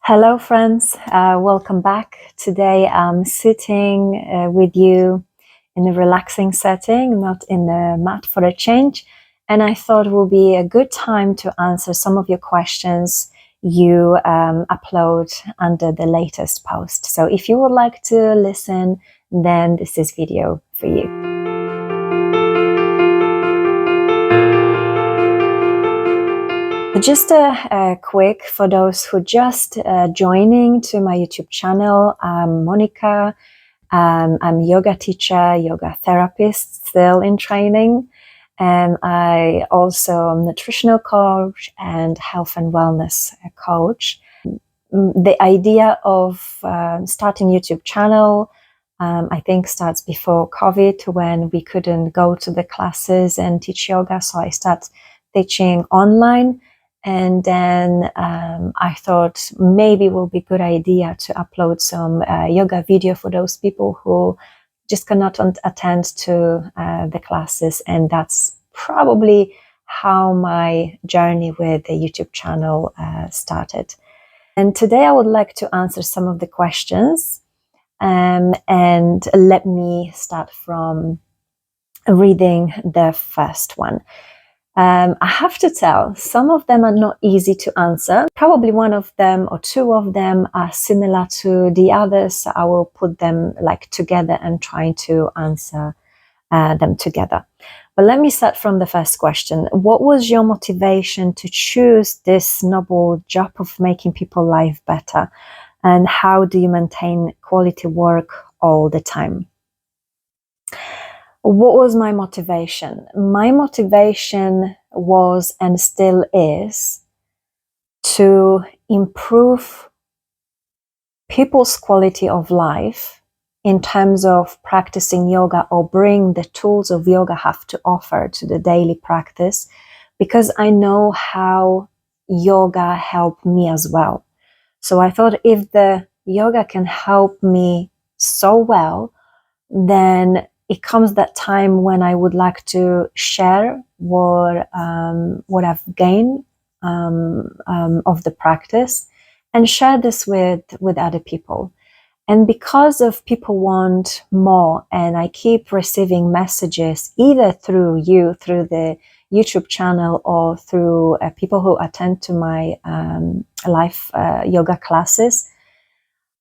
Hello, friends. Welcome back. Today I'm sitting with you in a relaxing setting, not in the mat for a change. And I thought it would be a good time to answer some of your questions you upload under the latest post. So if you would like to listen, then this is video for you. Just a quick for those who just joining to my YouTube channel. I'm Monica. I'm a yoga teacher, yoga therapist, still in training, and I also am a nutritional coach and health and wellness coach. The idea of starting YouTube channel, I think, starts before COVID, when we couldn't go to the classes and teach yoga, so I started teaching online. And then I thought maybe it will be a good idea to upload some yoga video for those people who just cannot attend to the classes. And that's probably how my journey with the YouTube channel started. And today I would like to answer some of the questions. And let me start from reading the first one. I have to tell, some of them are not easy to answer. Probably one of them or two of them are similar to the others. So I will put them together and try to answer them together. But let me start from the first question. What was your motivation to choose this noble job of making people's life better? And how do you maintain quality work all the time? What was my motivation? My motivation was and still is to improve people's quality of life in terms of practicing yoga, or bring the tools of yoga have to offer to the daily practice, because I know how yoga helped me as well. So I thought, if the yoga can help me so well, then it comes that time when I would like to share what I've gained of the practice, and share this with other people. And because of people want more, and I keep receiving messages either through the YouTube channel, or through people who attend to my live yoga classes,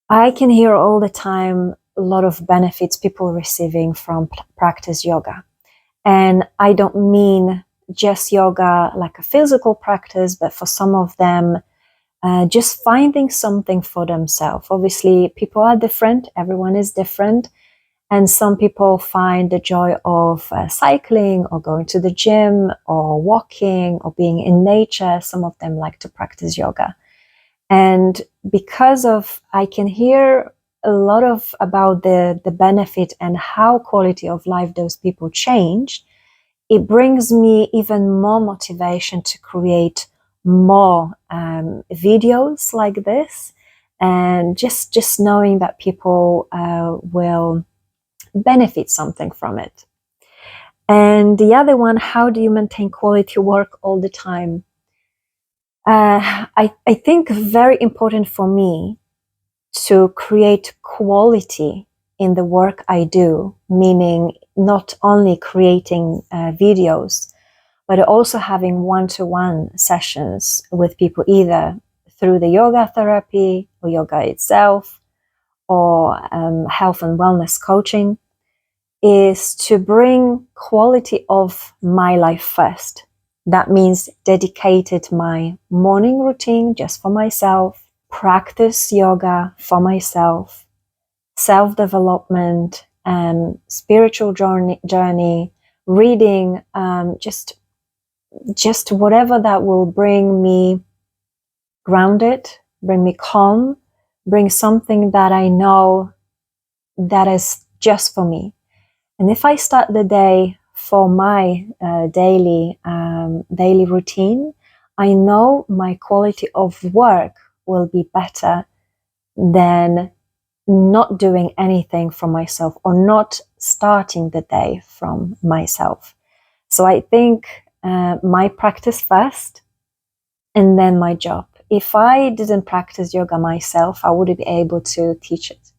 I can hear all the time a lot of benefits people receiving from practice yoga. And I don't mean just yoga like a physical practice, but for some of them, just finding something for themselves. Obviously, people are different. Everyone is different. And some people find the joy of cycling, or going to the gym, or walking, or being in nature. Some of them like to practice yoga. And because of, I can hear a lot of about the benefit and how quality of life those people change, it brings me even more motivation to create more videos like this, and just knowing that people will benefit something from it. And the other one, how do you maintain quality work all the time? I think very important for me to create quality in the work I do, meaning not only creating videos, but also having one-to-one sessions with people, either through the yoga therapy or yoga itself, or health and wellness coaching, is to bring quality of my life first. That means dedicated my morning routine just for myself, practice yoga for myself, self-development and spiritual journey, reading, just whatever that will bring me grounded, bring me calm, bring something that I know that is just for me. And if I start the day for my daily routine, I know my quality of work will be better than not doing anything for myself, or not starting the day from myself. So I think my practice first, and then my job. if I didn't practice yoga myself, I wouldn't be able to teach it.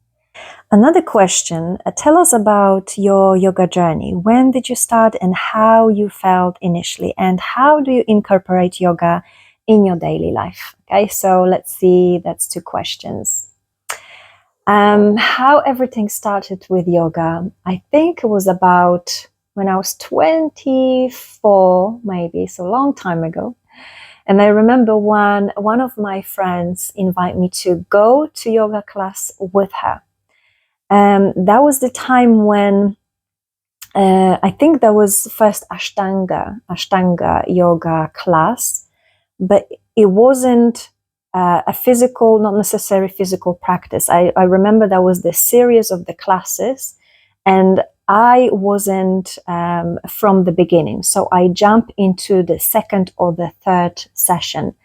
Another question, tell us about your yoga journey. When did you start and how you felt initially? And how do you incorporate yoga in your daily life? Okay, so let's see, that's 2 questions. How everything started with yoga, I think it was about when I was 24, maybe, so a long time ago. And I remember one of my friends invited me to go to yoga class with her. That was the time when I think there was first Ashtanga yoga class, but it wasn't a physical, not necessarily physical practice. I remember there was this series of the classes, and I wasn't from the beginning. So I jumped into the second or the third session.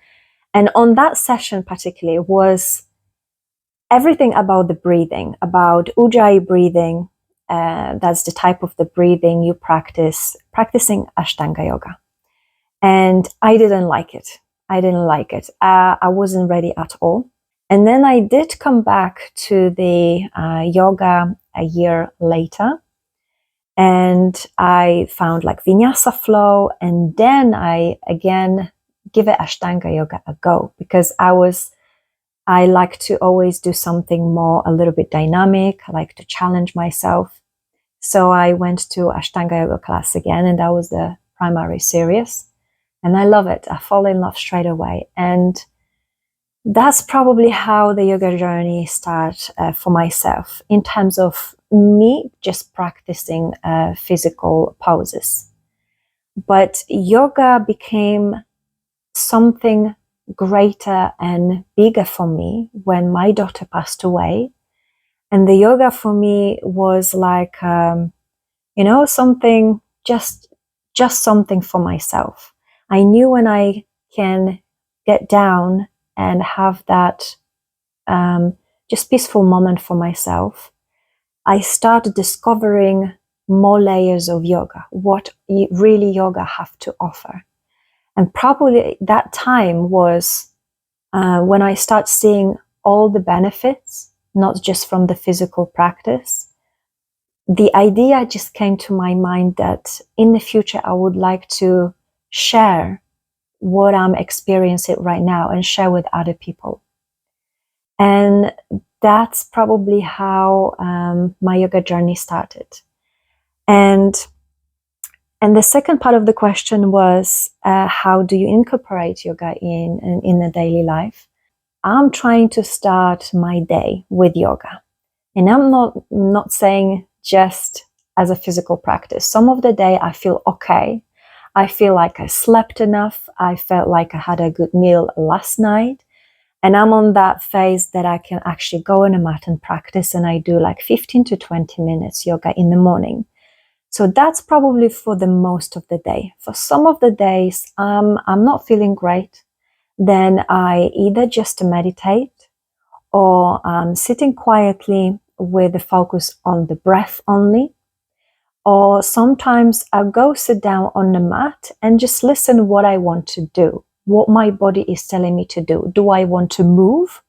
And on that session particularly was everything about the breathing, about Ujjayi breathing. That's the type of the breathing you practicing Ashtanga yoga. And I didn't like it. I wasn't ready at all. And then I did come back to the yoga a year later. And I found like Vinyasa flow. And then I again give it Ashtanga yoga a go, because I like to always do something more, a little bit dynamic. I like to challenge myself. So I went to Ashtanga yoga class again, and that was the primary series. And I love it. I fall in love straight away. And that's probably how the yoga journey started for myself, in terms of me just practicing physical poses. But yoga became something greater and bigger for me when my daughter passed away. And the yoga for me was like, something, just something for myself. I knew when I can get down and have that just peaceful moment for myself, I started discovering more layers of yoga, what really yoga have to offer. And probably that time was when I start seeing all the benefits, not just from the physical practice. The idea just came to my mind that in the future, I would like to share what I'm experiencing right now and share with other people. And that's probably how my yoga journey started. And the second part of the question was, how do you incorporate yoga in the daily life? I'm trying to start my day with yoga. And I'm not saying just as a physical practice. Some of the day I feel okay. I feel like I slept enough. I felt like I had a good meal last night. And I'm on that phase that I can actually go on a mat and practice. And I do like 15 to 20 minutes yoga in the morning. So that's probably for the most of the day. For some of the days, I'm not feeling great. Then I either just meditate, or sitting quietly with the focus on the breath only. Or sometimes I'll go sit down on the mat and just listen what I want to do, what my body is telling me to do. Do I want to move?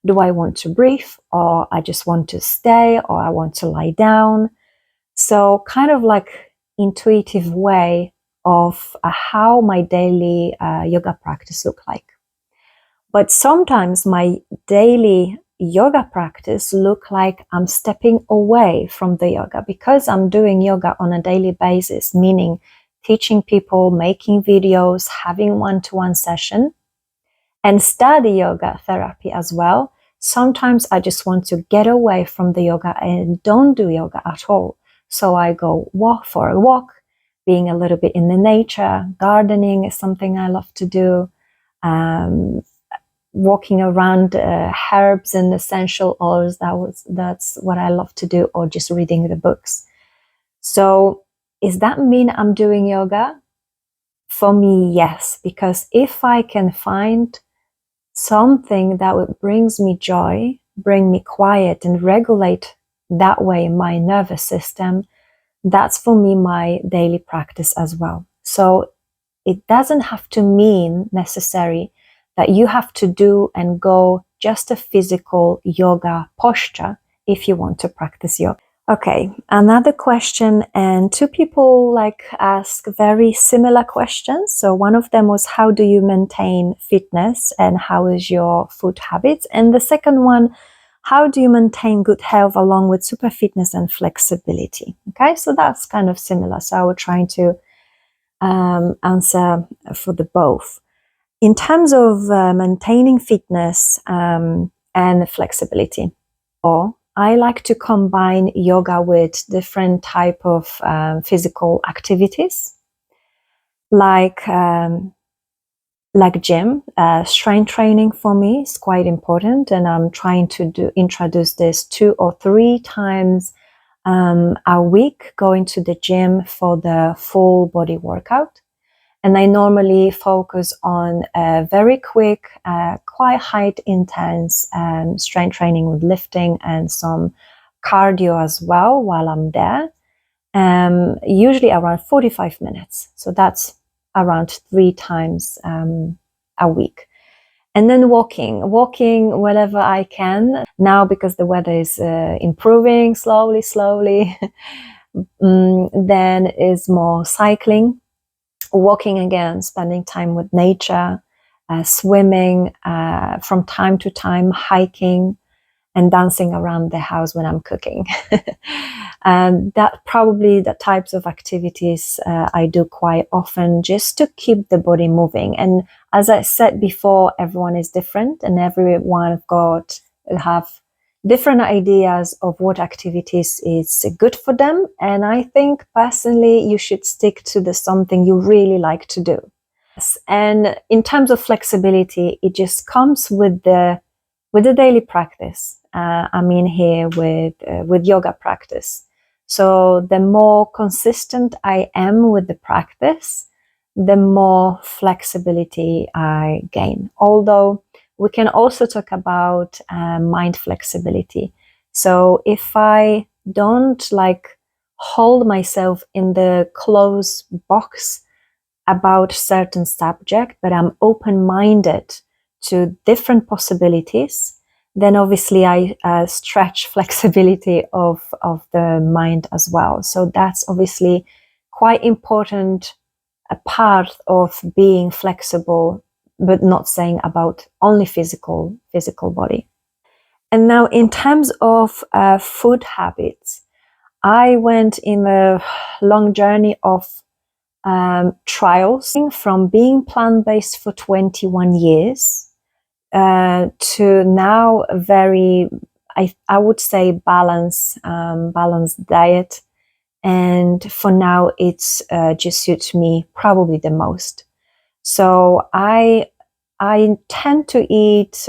Do I want to breathe? Or I just want to stay, or I want to lie down? So kind of like intuitive way of how my daily yoga practice look like. But sometimes my daily yoga practice look like I'm stepping away from the yoga, because I'm doing yoga on a daily basis, meaning teaching people, making videos, having one-to-one session, and study yoga therapy as well. Sometimes I just want to get away from the yoga and don't do yoga at all. So I go for a walk, being a little bit in the nature. Gardening is something I love to do. Walking around herbs and essential oils, that's what I love to do, or just reading the books. So does that mean I'm doing yoga? For me, yes, because if I can find something that brings me joy, bring me quiet and regulate that way my nervous system, that's for me my daily practice as well. So it doesn't have to mean necessarily that you have to do and go just a physical yoga posture if you want to practice yoga. Okay, another question, and two people ask very similar questions. So one of them was, how do you maintain fitness and how is your food habits? And the second one, how do you maintain good health along with super fitness and flexibility? Okay, so that's kind of similar. So I will try to answer for the both. In terms of maintaining fitness and flexibility, or I like to combine yoga with different type of physical activities, like gym. Strength training for me is quite important, and I'm trying to introduce this 2 or 3 times a week, going to the gym for the full body workout. And I normally focus on very quick, quite high intense strength training with lifting and some cardio as well while I'm there. Usually around 45 minutes. So that's around 3 times a week. And then walking wherever I can. Now, because the weather is improving slowly, then is more cycling. Walking again, spending time with nature, swimming, from time to time, hiking, and dancing around the house when I'm cooking. That probably the types of activities I do quite often just to keep the body moving. And as I said before, everyone is different and everyone have different ideas of what activities is good for them. And I think personally, you should stick to something you really like to do. And in terms of flexibility, it just comes with the daily practice. I mean here with yoga practice. So the more consistent I am with the practice, the more flexibility I gain. Although we can also talk about mind flexibility. So if I don't hold myself in the closed box about certain subject, but I'm open-minded to different possibilities, then obviously I stretch flexibility of the mind as well. So that's obviously quite important, a part of being flexible, but not saying about only physical body. And now in terms of food habits, I went in a long journey of trials, from being plant-based for 21 years to now very, I would say, balanced diet. And for now, it's just suits me probably the most. So I tend to eat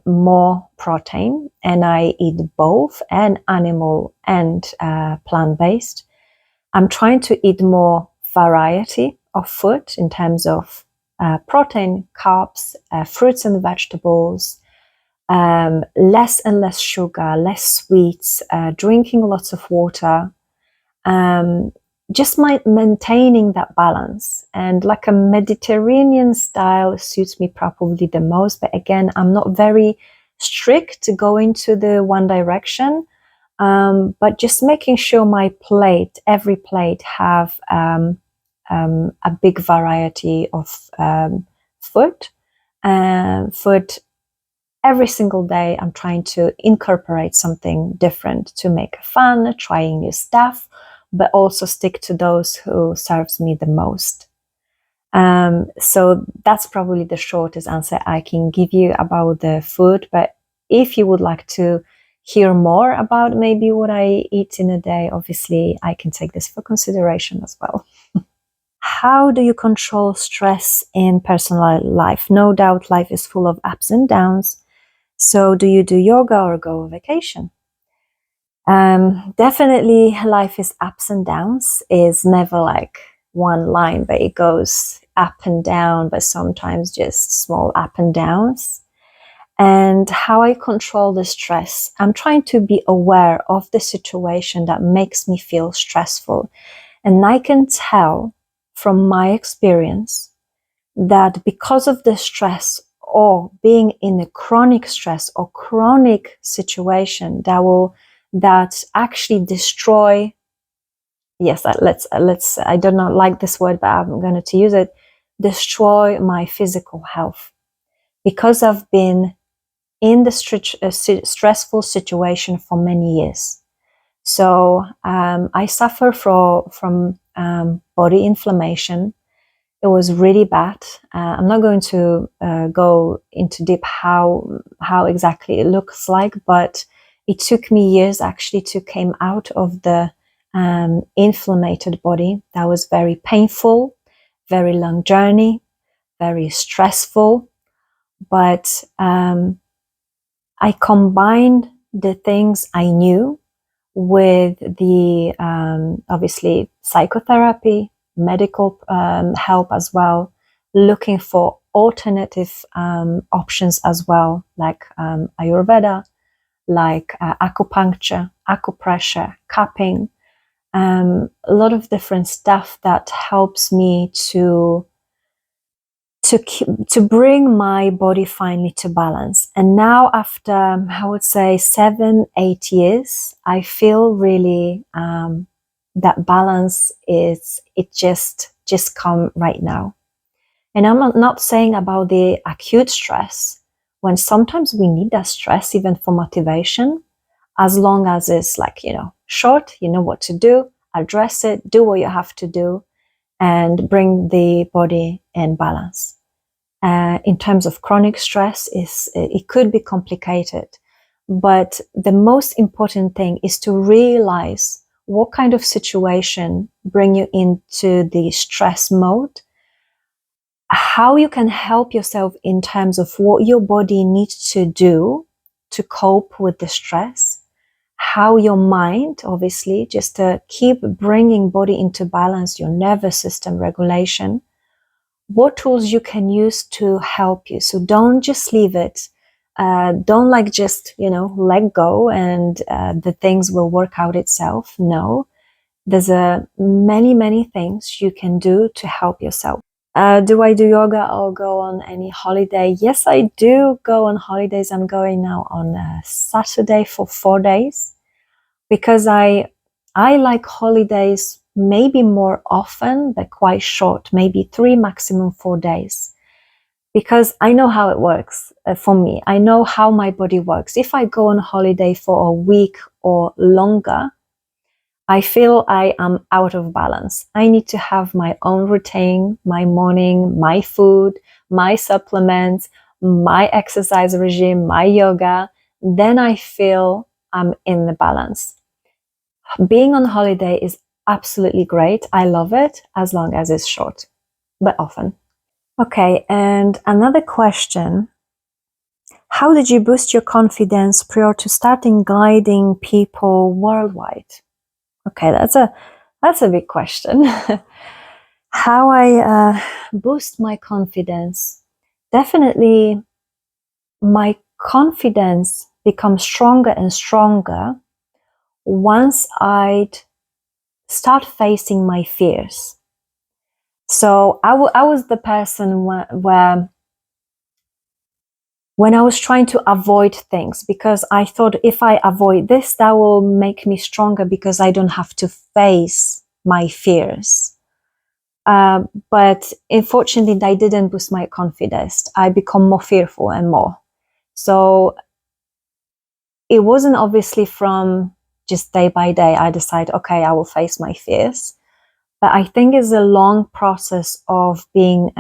more protein, and I eat both, and animal and plant-based. I'm trying to eat more variety of food in terms of protein, carbs, fruits and vegetables, less and less sugar, less sweets, drinking lots of water, just maintaining that balance. And like a Mediterranean style suits me probably the most. But again, I'm not very strict to go into the one direction. But just making sure my plate, every plate, have a big variety of food. Food every single day. I'm trying to incorporate something different to make it fun, trying new stuff, but also stick to those who serves me the most. So that's probably the shortest answer I can give you about the food. But if you would like to hear more about maybe what I eat in a day, obviously I can take this for consideration as well. How do you control stress in personal life? No doubt life is full of ups and downs. So do you do yoga or go on vacation? Definitely life is ups and downs, is never like one line, but it goes up and down, but sometimes just small up and downs. And how I control the stress, I'm trying to be aware of the situation that makes me feel stressful. And I can tell from my experience that because of the stress or being in a chronic stress or chronic situation that actually destroy, yes, let's I do not like this word, but I'm going to use it, destroy my physical health, because I've been in the stressful situation for many years. So I suffer from body inflammation. It was really bad. I'm not going to go into deep how exactly it looks like, but it took me years actually to come out of the inflamed body. That was very painful, very long journey, very stressful. But I combined the things I knew with the obviously psychotherapy, medical help as well, looking for alternative options as well, like Ayurveda, like acupuncture, acupressure, cupping, a lot of different stuff that helps me to bring my body finally to balance. And now after, I would say 7-8 years, I feel really that balance it just come right now. And I'm not saying about the acute stress, when sometimes we need that stress even for motivation, as long as it's like, short, you know what to do, address it, do what you have to do, and bring the body in balance. In terms of chronic stress, it could be complicated. But the most important thing is to realize what kind of situation bring you into the stress mode, how you can help yourself in terms of what your body needs to do to cope with the stress, how your mind, obviously, just to keep bringing body into balance, your nervous system regulation, what tools you can use to help you. So don't just leave it. Don't just, let go and the things will work out itself. No, there's many things you can do to help yourself. Do I do yoga or go on any holiday? Yes, I do go on holidays. I'm going now on Saturday for 4 days, because I like holidays maybe more often, but quite short, maybe 3, maximum 4 days, because I know how it works for me. I know how my body works. If I go on holiday for a week or longer, I feel I am out of balance. I need to have my own routine, my morning, my food, my supplements, my exercise regime, my yoga. Then I feel I'm in the balance. Being on holiday is absolutely great. I love it as long as it's short, but often. Okay, and another question. How did you boost your confidence prior to starting guiding people worldwide? Okay, that's a big question. How I boost my confidence? Definitely, my confidence becomes stronger and stronger once I'd start facing my fears. So I was the person where when I was trying to avoid things, because I thought if I avoid this, that will make me stronger because I don't have to face my fears. But unfortunately, that didn't boost my confidence. I become more fearful and more. So it wasn't obviously from just day by day, I decide, okay, I will face my fears. But I think it's a long process of being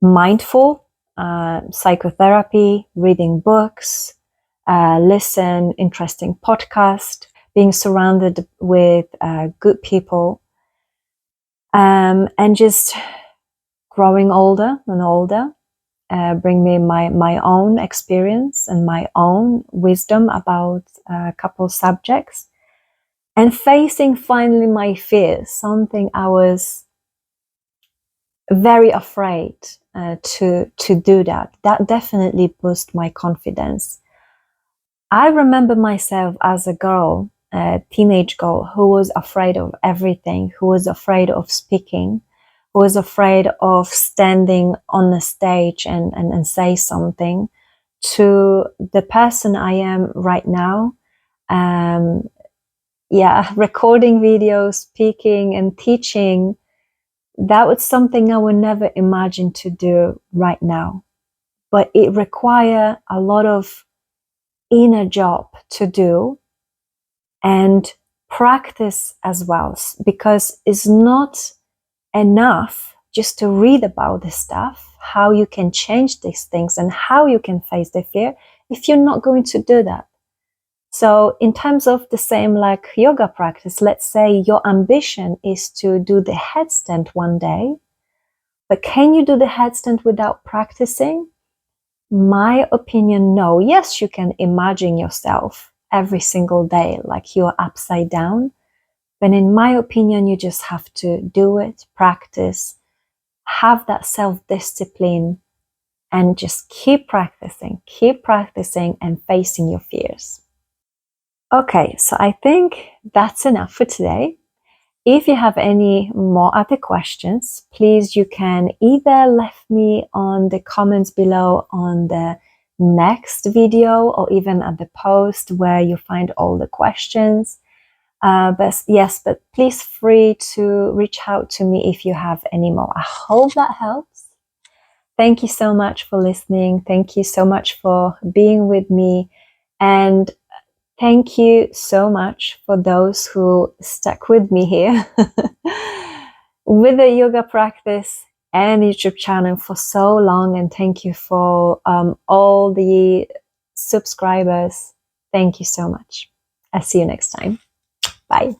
mindful, psychotherapy, reading books, listen interesting podcast, being surrounded with good people, and just growing older and older, bring me my own experience and my own wisdom about a couple subjects, and facing finally my fears, something I was very afraid to do that. That definitely boosted my confidence. I remember myself as a girl, a teenage girl, who was afraid of everything, who was afraid of speaking, who is afraid of standing on the stage and say something, to the person I am right now. Recording videos, speaking and teaching, that was something I would never imagine to do right now. But it requires a lot of inner job to do and practice as well, because it's not enough just to read about this stuff, how you can change these things and how you can face the fear, if you're not going to do that. So in terms of the same like yoga practice, let's say your ambition is to do the headstand one day, but can you do the headstand without practicing? My opinion, no. Yes, you can imagine yourself every single day like you're upside down, but in my opinion, you just have to do it, practice, have that self-discipline, and just keep practicing and facing your fears. Okay, so I think that's enough for today. If you have any more other questions, please, you can either left me on the comments below on the next video or even at the post where you find all the questions. But please free to reach out to me if you have any more. I hope that helps. Thank you so much for listening. Thank you so much for being with me. And thank you so much for those who stuck with me here with the yoga practice and YouTube channel for so long. And thank you for all the subscribers. Thank you so much. I'll see you next time. Bye.